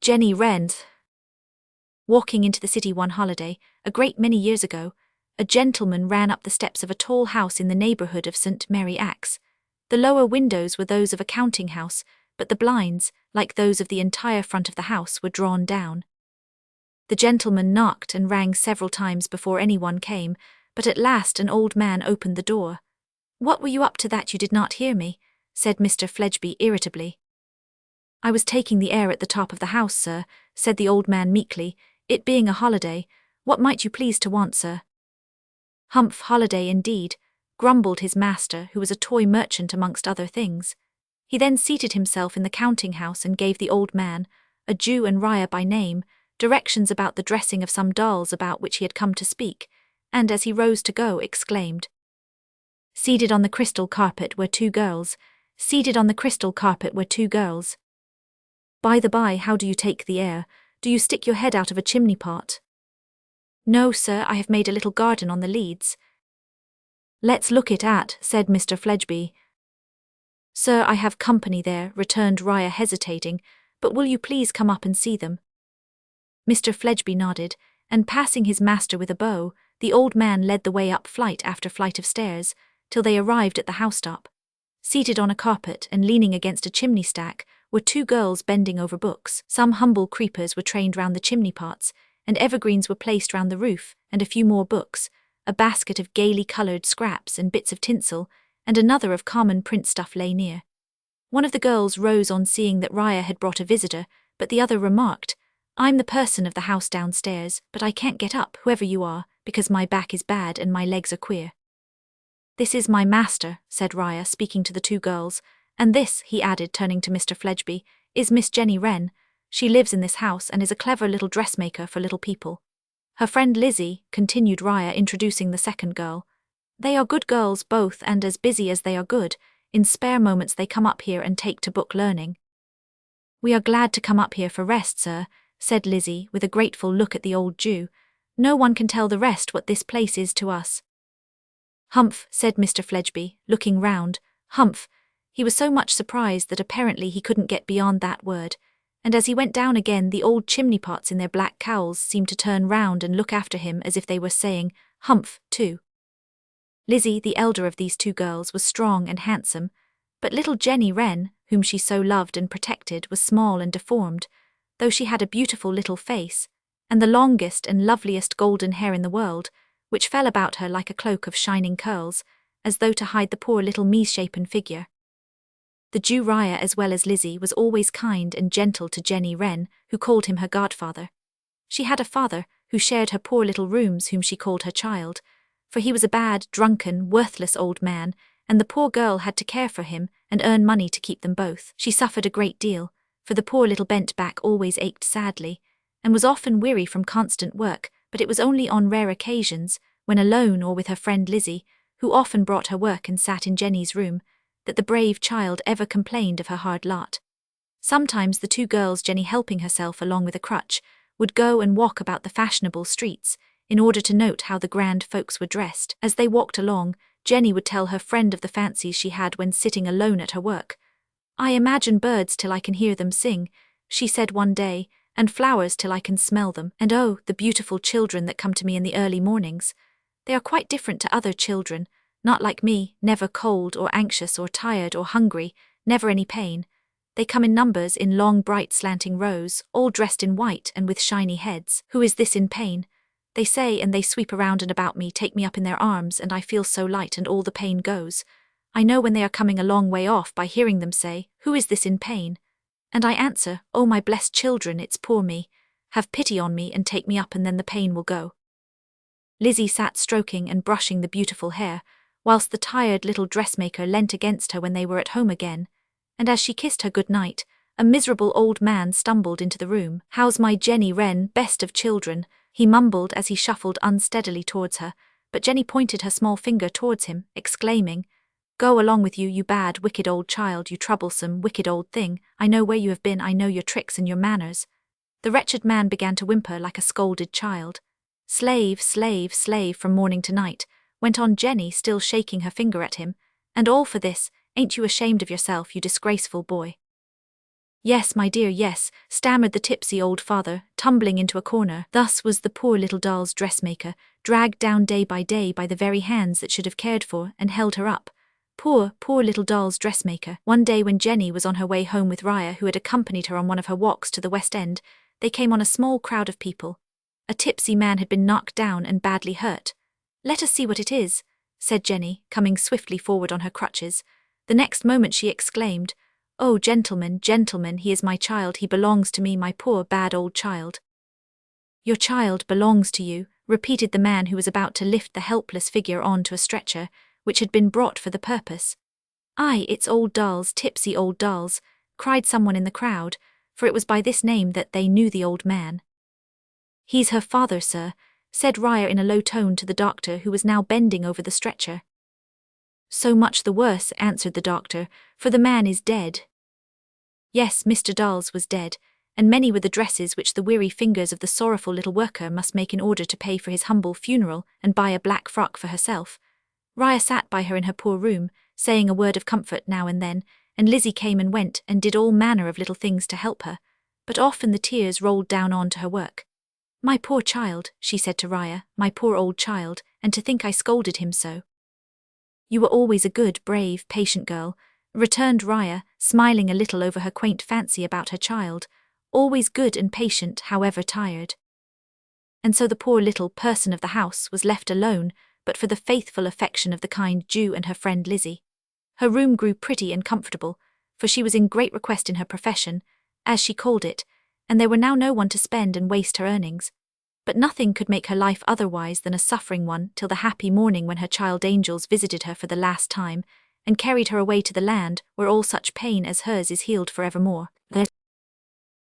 Jenny Wren. Walking into the city one holiday, a great many years ago, a gentleman ran up the steps of a tall house in the neighbourhood of St. Mary Axe. The lower windows were those of a counting house, but the blinds, like those of the entire front of the house, were drawn down. The gentleman knocked and rang several times before anyone came, but at last an old man opened the door. "What were you up to that you did not hear me?" said Mr. Fledgeby irritably. "I was taking the air at the top of the house, sir," said the old man meekly, "it being a holiday. What might you please to want, sir?" "Humph, holiday indeed," grumbled his master, who was a toy merchant amongst other things. He then seated himself in the counting house and gave the old man, a Jew and Uriah by name, directions about the dressing of some dolls about which he had come to speak, and as he rose to go, exclaimed, "Seated on the crystal carpet were two girls, seated on the crystal carpet were two girls. By the by, how do you take the air? Do you stick your head out of a chimney pot?" "No, sir, I have made a little garden on the leads." "Let's look it at," said Mr. Fledgeby. "Sir, I have company there," returned Uriah hesitating, "but will you please come up and see them?" Mr. Fledgeby nodded, and passing his master with a bow, the old man led the way up flight after flight of stairs, till they arrived at the housetop. Seated on a carpet and leaning against a chimney stack were two girls bending over books. Some humble creepers were trained round the chimney pots, and evergreens were placed round the roof, and a few more books, a basket of gaily coloured scraps and bits of tinsel, and another of common print stuff lay near. One of the girls rose on seeing that Uriah had brought a visitor, but the other remarked, "I'm the person of the house downstairs, but I can't get up, whoever you are, because my back is bad and my legs are queer." "This is my master," said Uriah, speaking to the two girls, "and this," he added, turning to Mr. Fledgeby, "is Miss Jenny Wren. She lives in this house and is a clever little dressmaker for little people. Her friend Lizzie," continued Uriah, introducing the second girl. "They are good girls both, and as busy as they are good. In spare moments they come up here and take to book learning." "We are glad to come up here for rest, sir," said Lizzie, with a grateful look at the old Jew. "No one can tell the rest what this place is to us." "Humph," said Mr. Fledgeby, looking round. "Humph." He was so much surprised that apparently he couldn't get beyond that word, and as he went down again the old chimney pots in their black cowls seemed to turn round and look after him as if they were saying, "Humph," too. Lizzie, the elder of these two girls, was strong and handsome, but little Jenny Wren, whom she so loved and protected, was small and deformed, though she had a beautiful little face, and the longest and loveliest golden hair in the world, which fell about her like a cloak of shining curls, as though to hide the poor little misshapen figure. The Jew Uriah, as well as Lizzie, was always kind and gentle to Jenny Wren, who called him her godfather. She had a father, who shared her poor little rooms, whom she called her child, for he was a bad, drunken, worthless old man, and the poor girl had to care for him and earn money to keep them both. She suffered a great deal, for the poor little bent back always ached sadly, and was often weary from constant work, but it was only on rare occasions, when alone or with her friend Lizzie, who often brought her work and sat in Jenny's room, that the brave child ever complained of her hard lot. Sometimes the two girls, Jenny helping herself along with a crutch, would go and walk about the fashionable streets, in order to note how the grand folks were dressed. As they walked along, Jenny would tell her friend of the fancies she had when sitting alone at her work. "I imagine birds till I can hear them sing," she said one day, "and flowers till I can smell them. And oh, the beautiful children that come to me in the early mornings. They are quite different to other children, not like me, never cold or anxious or tired or hungry, never any pain. They come in numbers, in long bright slanting rows, all dressed in white and with shiny heads. Who is this in pain? They say, and they sweep around and about me, take me up in their arms, and I feel so light and all the pain goes. I know when they are coming a long way off by hearing them say, 'Who is this in pain?' And I answer, 'Oh, my blessed children, it's poor me. Have pity on me and take me up, and then the pain will go.'" Lizzie sat stroking and brushing the beautiful hair, whilst the tired little dressmaker leant against her when they were at home again, and as she kissed her good night, a miserable old man stumbled into the room. "How's my Jenny Wren, best of children?" he mumbled as he shuffled unsteadily towards her, but Jenny pointed her small finger towards him, exclaiming, "Go along with you, you bad, wicked old child, you troublesome, wicked old thing. I know where you have been, I know your tricks and your manners." The wretched man began to whimper like a scolded child. "Slave, slave, slave from morning to night," went on Jenny, still shaking her finger at him, "and all for this. Ain't you ashamed of yourself, you disgraceful boy?" Yes, my dear, yes, stammered the tipsy old father, tumbling into a corner. Thus was the poor little doll's dressmaker, dragged down day by the very hands that should have cared for and held her up. Poor, poor little doll's dressmaker. One day when Jenny was on her way home with Raya, who had accompanied her on one of her walks to the West End, they came on a small crowd of people. A tipsy man had been knocked down and badly hurt. "Let us see what it is," said Jenny, coming swiftly forward on her crutches. The next moment she exclaimed, "Oh, gentlemen, gentlemen, he is my child, he belongs to me, my poor bad old child." "Your child belongs to you," repeated the man who was about to lift the helpless figure on to a stretcher, which had been brought for the purpose. "Aye, it's old Dolls, tipsy old Dolls," cried someone in the crowd, for it was by this name that they knew the old man. "He's her father, sir," said Raya in a low tone to the doctor, who was now bending over the stretcher. "So much the worse," answered the doctor, "for the man is dead." Yes, Mr. Dolls was dead, and many were the dresses which the weary fingers of the sorrowful little worker must make in order to pay for his humble funeral and buy a black frock for herself. Raya sat by her in her poor room, saying a word of comfort now and then, and Lizzie came and went and did all manner of little things to help her, but often the tears rolled down on to her work. "My poor child," she said to Raya, "my poor old child, and to think I scolded him so." "You were always a good, brave, patient girl," returned Raya, smiling a little over her quaint fancy about her child, "always good and patient, however tired." And so the poor little person of the house was left alone, but for the faithful affection of the kind Jew and her friend Lizzie. Her room grew pretty and comfortable, for she was in great request in her profession, as she called it, and there were now no one to spend and waste her earnings. But nothing could make her life otherwise than a suffering one till the happy morning when her child angels visited her for the last time, and carried her away to the land where all such pain as hers is healed forevermore.